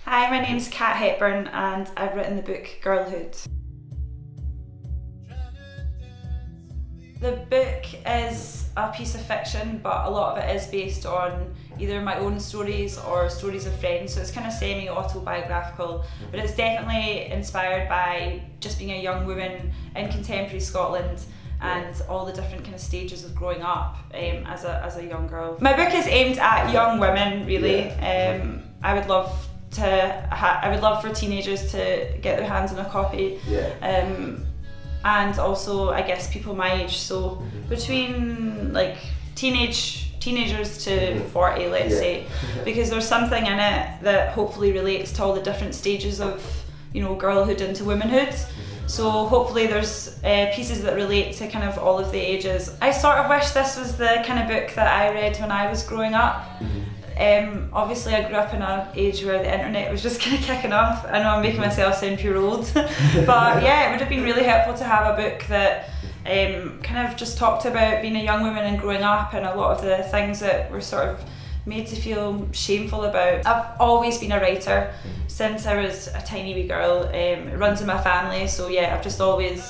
Hi, my name's Hepburn and I've written the book Girlhood. The book is a piece of fiction, but a lot of it is based on either my own stories or stories of friends, so it's kind of semi-autobiographical, but it's definitely inspired by just being a young woman in contemporary Scotland and all the different kind of stages of growing up as a young girl. My book is aimed at young women, really. I would love for teenagers to get their hands on a copy. And also, I guess, people my age, so between like teenagers to 40, let's say, because there's something in it that hopefully relates to all the different stages of, girlhood into womanhood. So hopefully there's pieces that relate to kind of all of the ages. I sort of wish this was the kind of book that I read when I was growing up. Obviously I grew up in an age where the internet was just kind of kicking off. I know I'm making myself sound pure old, but yeah, it would have been really helpful to have a book that kind of just talked about being a young woman and growing up and a lot of the things that we're sort of made to feel shameful about. I've always been a writer since I was a tiny wee girl. It runs in my family, so yeah, I've just always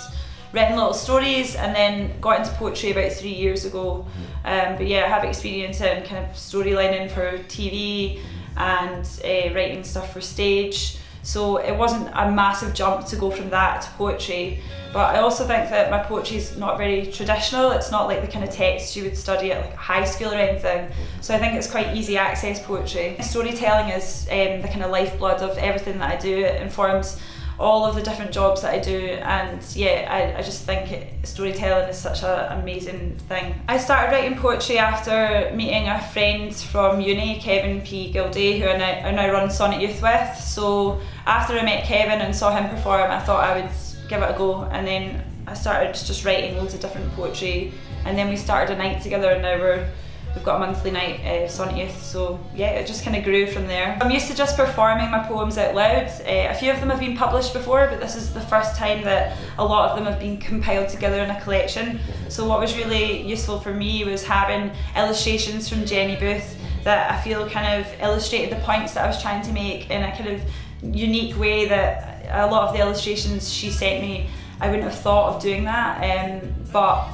written little stories and then got into poetry about 3 years ago. But yeah, I have experience in kind of storylining for TV and writing stuff for stage. So it wasn't a massive jump to go from that to poetry. But I also think that my poetry is not very traditional. It's not like the kind of text you would study at like high school or anything. So I think it's quite easy access poetry. Storytelling is the kind of lifeblood of everything that I do. It informs all of the different jobs that I do, and yeah, I just think storytelling is such an amazing thing. I started writing poetry after meeting a friend from uni, Kevin P. Gilday, who I now run Sonnet Youth with. So after I met Kevin and saw him perform, I thought I would give it a go, and then I started just writing loads of different poetry, and then we started a night together, and now we've got a monthly night, Sonnet Youth, so yeah, it just kind of grew from there. I'm used to just performing my poems out loud. A few of them have been published before, but this is the first time that a lot of them have been compiled together in a collection. So what was really useful for me was having illustrations from Jenny Booth that I feel kind of illustrated the points that I was trying to make in a kind of unique way that a lot of the illustrations she sent me, I wouldn't have thought of doing that, but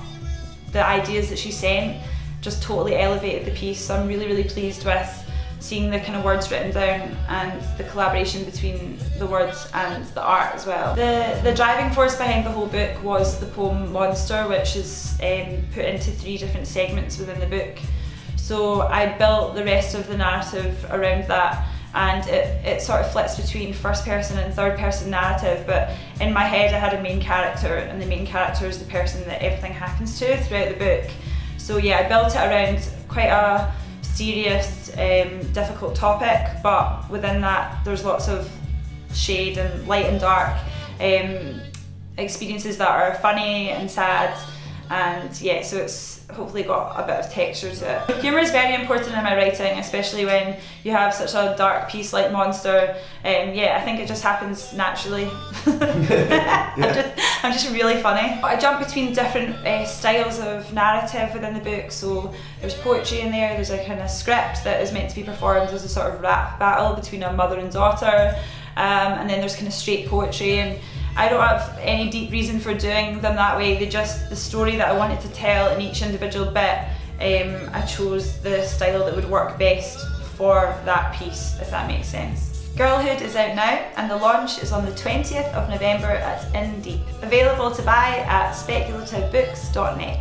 the ideas that she sent just totally elevated the piece. So I'm really, really pleased with seeing the kind of words written down and the collaboration between the words and the art as well. The driving force behind the whole book was the poem Monster, which is put into 3 different segments within the book. So I built the rest of the narrative around that, and it sort of flips between first person and third person narrative, but in my head I had a main character, and the main character is the person that everything happens to throughout the book. So yeah, I built it around quite a serious, difficult topic, but within that there's lots of shade and light and dark, experiences that are funny and sad, and yeah, so it's hopefully got a bit of texture to it. Humour is very important in my writing, especially when you have such a dark piece like Monster. Yeah, I think it just happens naturally. I'm just really funny. I jump between different styles of narrative within the book, so there's poetry in there, there's a kind of script that is meant to be performed as a sort of rap battle between a mother and daughter, and then there's kind of straight poetry, and I don't have any deep reason for doing them that way. The story that I wanted to tell in each individual bit, I chose the style that would work best for that piece, if that makes sense. Girlhood is out now, and the launch is on the 20th of November at In Deep. Available to buy at speculativebooks.net.